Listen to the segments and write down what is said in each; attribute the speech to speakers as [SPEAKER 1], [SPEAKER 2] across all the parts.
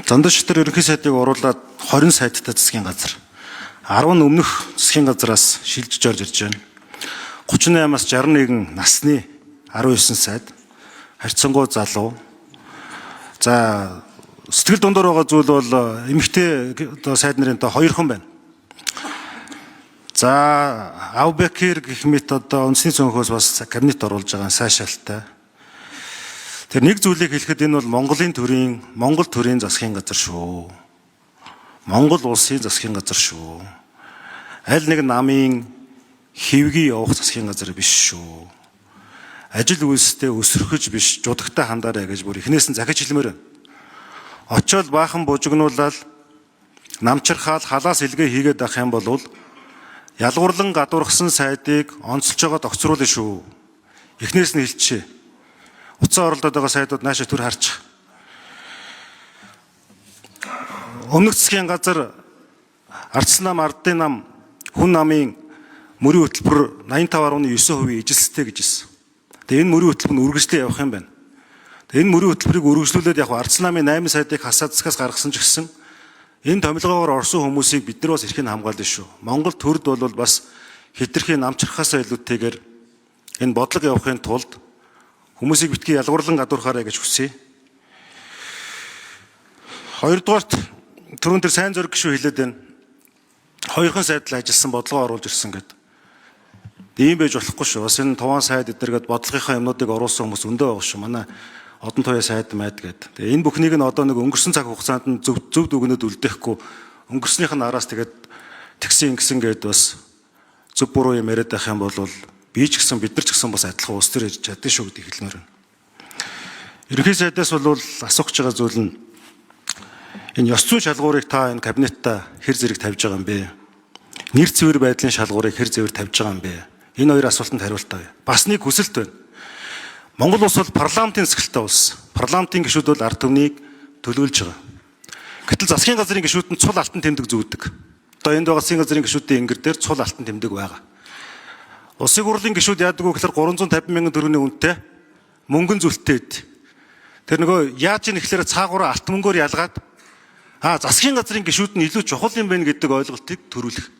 [SPEAKER 1] Зандаа шатар ерөнхий сайдыг оруулаад 20 сайдтай засгийн газар 10 өмнөх засгийн газараас шилжиж орж ирж байна. 38-аас 61 насны 19 сайд харьцангуй залуу. За сэтгэл дундуур байгаа зүйл бол эмэгтэй сайд нарын хоёрхан байна. За Авбекир гэх мэт үндэсний цөөнхөөс бас кабинет оруулж байгаа сайшаалтай. Тэр нэг зүйлийг хэлэхэд энэ бол Монгол төрийн засгийн газар шүү. Монгол улсын засгийн газар шүү. Аль нэг намын хэвгий явах засгийн газар биш шүү. Ажил үйлстэй өсөрхөж биш, жудагтай хандаарай гэж бүр эхнээс нь захиж хэлмээр байна. Очоод баахан бужигнуулаад намчирхаал халаас илгээ хийгээд авах юм бол ялгуурлан гадуурхсан сайдыг онцолж байгаа огцруулна шүү. Эхнээс нь хэлчихэ. Уцаа оролдоод байгаа сайдууд наашаа түр харчих. Өмнөх засгийн газар ардсан нам, ардын нам, хүн намын мөрийн хөтөлбөр 85.9% ижилсэлтэй гэж хэлсэн. Тэгээ энэ мөрийн хөтөлбөр нь үргэлжлээ явах юм байна. Тэгээ энэ мөрийн хөтөлбөрийг үргэлжлүүлээд яг ардсан намын 8 сайдыг хасаад засгаас гаргасан ч гэсэн энэ томилгоогоор орсон хүмүүсийг бид нар бас эрхийг хамгаална шүү. Монгол төрд бол бас хэтэрхий намчрахаасаа илүүтэйгээр энэ бодлого явахын тулд хүмүүсийг битгий ялгуурлан гадуурхаарай гэж хүсье. Хоёрдугаарт түрүүн тэр сайн зориг гişүү хэлээд байна. Хоёрхан сайд л ажилласан бодлого оруулж ирсэн гэдэг. Ийм байж болохгүй шүү. Бас энэ туван сайд эдэргээд бодлогынхаа юмнуудыг оруулсан хүмүүс өндөө байгаа шүү. Манай одон туяа сайд майд гэдэг. Тэгээ энэ бүхнийг нь одоо нэг өнгөрсөн цаг хугацаанд нь зөв дүгнэд үлдээхгүй өнгөрснийх нь араас тэгээд тэгсэн ингэсэн гээд бас зөв буруу юм яриад байх юм бол би ч гэсэн бид нар ч гэсэн бас адилхан улс төр ирж чадсан шүү гэдгийг хэлмээр байна. Ерөнхий сайдаас бол асуух гэж байгаа зүйл нь энэ ёс зүйн шалгуурыг та энэ кабинетта хэр зэрэг тавьж байгаа юм бэ? Нэр цэвэр байдлын шалгуурыг хэр цэвэр тавьж байгаа юм бэ? Энэ хоёр асуултанд хариулт авъя. Бас нэг хүсэлт байна. Монгол улс бол парламентын засаглалтай улс. Парламентын гишүүд бол ард түмнийг төлөөлж байгаа. Гэтэл засгийн газрын гишүүд нь цул алтан тэмдэг зүүдэг. Одоо энд байгаа засгийн газрын гишүүдийн ингэр дээр цул алтан тэмдэг байгаа. Улсын хурлын гишүүд яадаг вэ гэхээр 350 мянган төгрөгийн үнэтэй мөнгөн зүлттэй байд. Тэр нөгөө яаж ийн гэхээр цаагаараа алт мөнгөөр ялгаад засгийн газрын гишүүд нь илүү чухал юм байна гэдэг ойлголтыг төрүүлэх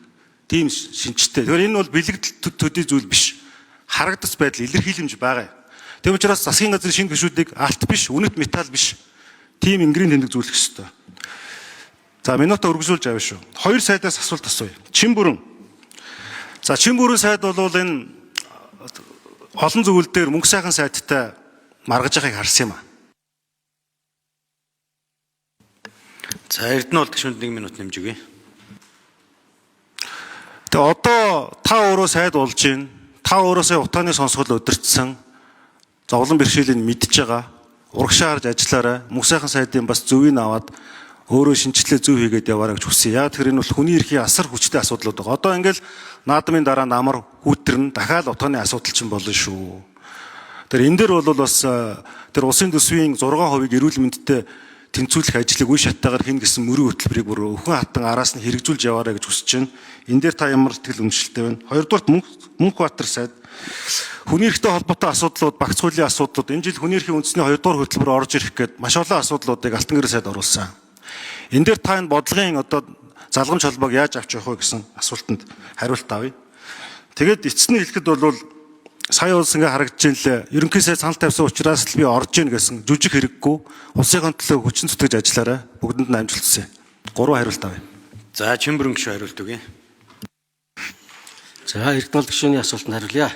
[SPEAKER 1] тийм шинжтэй. Тэгэхээр энэ бол бэлэгдэл төдий зүйл биш. Харагдас байдал илэрхийлэмж байгаа юм. Тэм учраас засгийн газрын шинэ гишүүдийг алт биш, үнэт металл биш. Тийм ингэрийн тэмдэг зүйлэх ёстой. За минутаа үргэлжлүүлж авъя шүү. Хоёр сайдаас асуулт асууя. Чин бүрэн. За чин бүрэн сайд бол энэ олон зөвлөл дээр мөнгө сайхан сайдтай маргаж байгааг харсан юм аа. За Эрдэнэ болд гишүүнд 1 минут нэмж өгье. Тэгээ одоо та өөрөө сайд болж байна. Та өөрөөсөө утааны сонсгол өдөртсөн. За улан бэрхшээлийг мэдж байгаа. Урагшаа харж ажиллаарай. Мөнгө сайхан сайдын бас зөвийг аваад өөрөө шинжилгээ зөв хийгээд яваарай гэж хүсье. Яг тэр энэ бол хүний эрхийн асар хүчтэй асуудлууд байгаа. Одоо ингээл наадмын дараа намар хүүтэрн дахиад утааны асуудал чинь болно шүү. Тэр энэ дээр бол бас тэр улсын төсвийн 6% эрүүл мэндэд тэнцвүүлэх ажлыг үе шаттайгаар хийн гэсэн мөрийн хөтөлбөрийг бүр өвхөн хатан араас нь хэрэгжүүлж яваарай гэж хүсэж байна. Энэ дээр та ямар сэтгэл үнэмшилтэй байна? Хоёрдугаарт Мөнхбаатар сайд хүний эрхтэй холбоотой асуудлууд, багц хуулийн асуудлууд энэ жил хүний эрхийн үндэсний 2 дугаар хөтөлбөр орж ирэх гээд маш олон асуудлуудыг Алтан гэрээ сайд оруулсан. Энэ дээр та энэ бодлогын одоо залгамж холбоог яаж авч явах вэ гэсэн асуултанд хариулт авъя. Тэгээд эцэст нь хэлэхэд бол сая улс ингээ харагдаж байна лээ. Ерөнхий сайд санал тавьсан учраас л би орж ийн гэсэн жүжиг хэрэггүй улсын төлөө хүчин зүтгэж ажиллаарай. Бүгдэнд нь амжилт хүсье. 3 хариулт авъя. За Чимбэрэн гишүү хариулт өгье.
[SPEAKER 2] За Эрдэнэ гишүүний асуултанд хариулъя.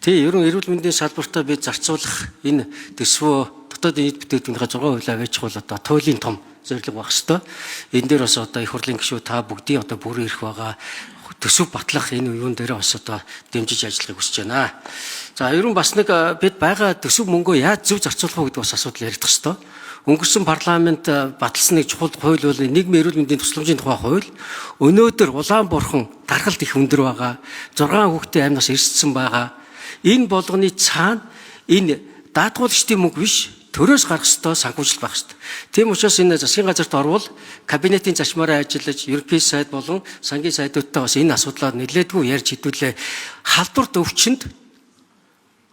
[SPEAKER 2] Ерөн эрүүл мэндийн салбартаа бид зарцуулах энэ төсвөө дотоодын нийт бүтээгдэхүүнийхээ 6% аваачих бол одоо туйлын том зорилго байх ёстой. Энэ дээр бас одоо их хурлын гишүүд та бүгдийн одоо бүрэн ирэх байгаа. Төсөв батлах энэ юун дээр бас одоо дэмжиж ажиллахыг хүсэж байна. За ерөн бас нэг бид байгаа төсөв мөнгөө яаж зөв зарцуулах вэ гэдэг бас асуудал яригдах ёстой. Өнгөрсөн парламент баталсан нэг чухал хууль бол нийгмийн эрүүл мэндийн тусламжийн тухай хууль. Өнөөдөр Улаанбуурхан даргалт их өндөр байгаа. 6 хүүхдээ амнаас ирссэн байгаа. Энэ болгоны цаана энэ даатгуулагчдын мөнгө биш төрөөс гарах ёстой санхүүжилт байх ёстой. Тийм учраас энэ засгийн газарт орвол кабинетийн зарчмаараа ажиллаж ерөнхий сайд болон сангийн сайдуудтай бас энэ асуудлаар нэлээдгүй ярьж хэдүүлээ. Халдварт өвчнөд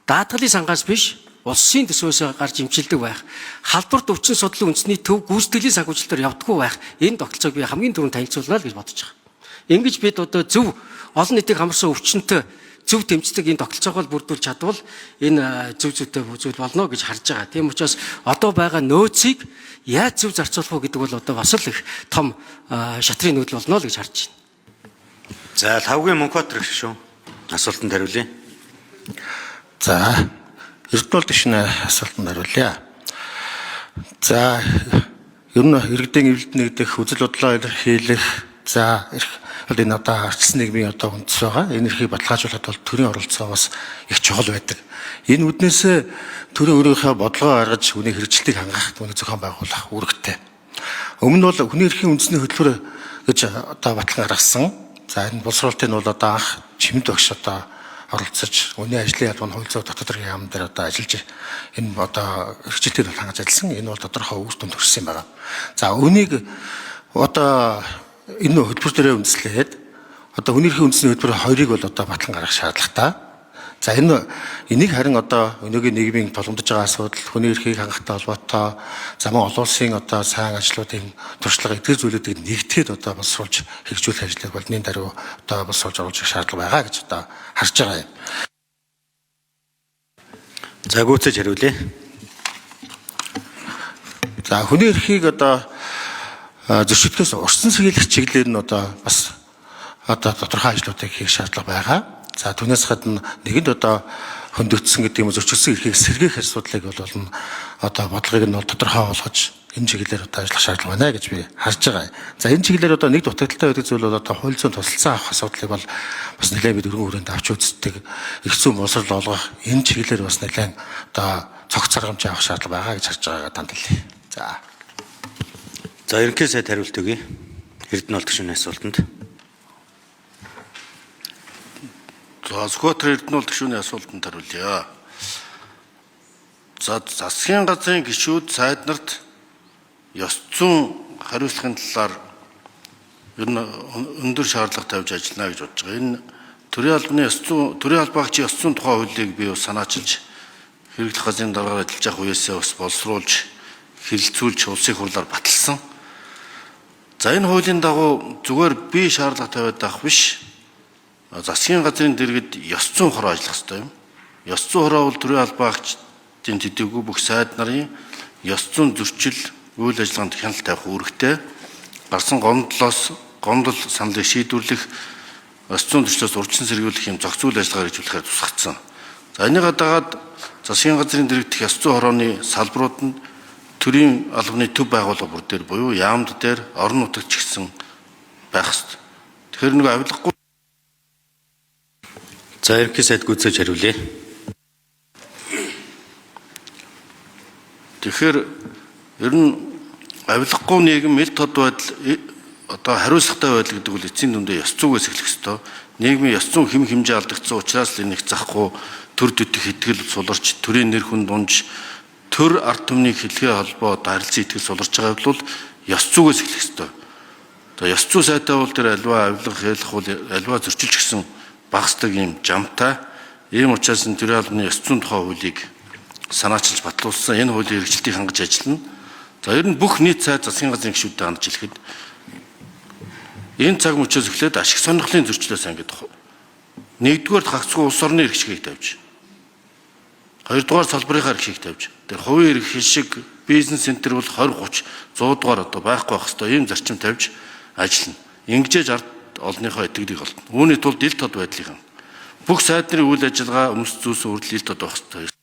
[SPEAKER 2] даатгалын сангаас биш улсын төсвөөс гарч имчилдэг байх, халдварт өвчин судлалын үндэсний төв гүйцэтгэлийн санхүүжилтээр явдаггүй байх, энэ тогтолцоог би хамгийн түрүүнд танилцуулна л гэж бодож байгаа. Ингэж бид одоо зөв олон нийтийг хамарсан өвчнөд зөв тэмцдэг энэ тогтолцоог бүрдүүлж чадвал энэ зөв зүйтэй зүйл болно гэж харж байгаа. Тийм учраас одоо байгаа нөөцийг яаж зөв зарцуулах вэ гэдэг бол одоо бас л их том шатрын нүүдэл болно л гэж харж байна.
[SPEAKER 3] За тавгийн Мөнхбаатар гэх шүү. Асуултанд хариулъя.
[SPEAKER 4] За Эрдэнэт гишүүний асуултанд хариулъя. За ер нь иргэдийн эвлэлд нэгдэх, үзэл бодлоо илэрхийлэх, за энэ одоо арчилсан нийгмийн одоо үндэс байгаа. Энэ эрхийг баталгаажуулахад бол төрийн оролцоо бас их чухал байдаг. Энэ үднээс төрийн өөрийнхөө бодлогоо гаргаж хүний хэрэгжилтийг хангах түүний зохион байгуулах үүрэгтэй. Өмнө нь бол хүний эрхийн үндэсний хөтөлбөр гэж одоо баталгаа гаргасан. За энэ боловсруулалтын бол одоо анх чимэд багш одоо оролцож үүний ажлын ялбаа хууль зүйн дотоод хэргийн яам дээр одоо ажиллаж энэ одоо хэрэгжилтийг хангаж ажилласан. Энэ бол тодорхой үр дүнд хүрсэн юм байна. За үүнийг одоо энэ хөтөлбөр дээрээ үндэслээд одоо хүний эрхийн үндэсний хөтөлбөр хоёрыг бол одоо батлан гаргах шаардлагатай. За энийг харин одоо өнөөгийн нийгмийн тулгамдж байгаа асуудал, хүний эрхийг хангахтай холбоотой, замун олон улсын одоо сайн ажлуудын туршлага эдгээр зүйлүүдийг нэгтгэхэд одоо боловсруулж хэрэгжүүлэх ажлыг болны даруй одоо боловсруулж оруулах шаардлага байгаа гэж одоо харж байгаа юм.
[SPEAKER 3] За гүйцэж хариулъя.
[SPEAKER 4] За хүний эрхийг одоо зөрчилдөхөөс урьдчилан сэргийлэх чиглэлээр нь одоо бас одоо тодорхой ажлуудыг хийх шаардлага байгаа. За түүнээс гадна нэгэнд одоо хөндөгдсөн гэдэг юм зөрчилсөн эрхийг сэргээх асуудлыг бол одоо бодлогыг нь тодорхой болгож энэ чиглэлээр одоо ажиллах шаардлага байна гэж би харж байгаа. За энэ чиглэлээр одоо нэг дутагдaltaй байдаг зүйл бол одоо хууль зүйн тусалцсан авах асуудлыг бол бас нэлээд бид өргөн хүрээнд авч үздэг. Их зүйн боловсрол олгох энэ чиглэлээр бас нэлээд одоо цогц аргамж авах шаардлага байгаа гэж харж байгаагаа тандалъя.
[SPEAKER 3] За ерөнхий сайд хариулт өгье. Эрдэнэт гишүүний асуултанд.
[SPEAKER 5] За Сүхбаатар Эрдэнэт гишүүний асуултанд хариулъя. За засгийн газрын гишүүд сайд нарт ёс зүйн хариуцлагын талаар ер нь өндөр шаардлага тавьж ажиллана гэж бодож байгаа. Энэ төрийн албаагчийн ёс зүйн тухай хуулийг би бас санаачилж хэрэглэх газрын дараагаар ажиллаж явах үеэсээ бас боловсруулж хэлэлцүүлж улсын хурлаар баталсан. За энэ хуулийн дагуу зүгээр би шаардлага тавиад авах биш. Засгийн газрын дэргэд ёс зүйн хороо ажиллах ёстой юм. Ёс зүйн хороо бол төрийн албаагчдын төдийгүй бүх сайд нарын ёс зүйн зөрчил үйл ажиллагаанд хяналт тавих үүрэгтэй. Гарсан гомдол саналыг шийдвэрлэх, ёс зүйн зөрчлөөс урьдчилан сэргийлэх юм зохицуул ажиллагаа хэрэгжүүлэхээр тусгацсан. За энэгээ дагаад засгийн газрын дэргэдэх ёс зүйн хорооны салбарууд нь төрийн албаны төв байгууллага бүр дээр буюу яамд дээр орон нутагт ч гэсэн байх ёстой. Тэгэхээр нэг авилгагүй.
[SPEAKER 3] За ерөнхий сайд гүйцэж хариулъя.
[SPEAKER 5] Тэгэхээр ер нь авилгагүй нийгэм ил тод байдал одоо хариуцлагатай байдал гэдэг бол эцсийн дүндээ ёс зүйгээс эхлэх ёстой. Нийгмийн ёс зүйн хэм хэмжээ алдагдсан учраас л энийг захгүй төр төдөх итгэл суларч, төрийн нэр хүн дунж, төр ард түмний хэлхээ холбоо харилцан итгэл суларч байгаа бол ёс зүйгээс эхлэх ёстой. Одоо ёс зүй сайтай бол тэр альва авилга хэлэх бол альва зөрчилж гисэн багсдаг юм жамтай. Ийм учраас энэ төрийн албаны ёс зүйн тухай хуулийг санаачилж батлуулсан. Энэ хуулийн хэрэгжилтийг хангаж ажиллана. За ер нь бүх нийт сайд засгийн газрын гишүүдэд хандж хэлэхэд энэ цаг мөчөөс эхлээд ашиг сонирхлын зөрчлөөс ангид нэгдүгээр хагцгүй улс орны эрх чигийг тавьж, хоёрдугаар салбарынхаа эрх чигийг тавьж, тэр хувийн эрх шиг бизнес центр бол 20 30 100 дугаар одоо байхгүй байх хэвээр ийм зарчим тавьж ажиллана. Ингэжээж ард олонныхоо итгэлийг олдно. Үүний тулд ил тод байдлын бүх сайд нарын үйл ажиллагаа өмс зүйс үрдэл ил тод байх хэвээр.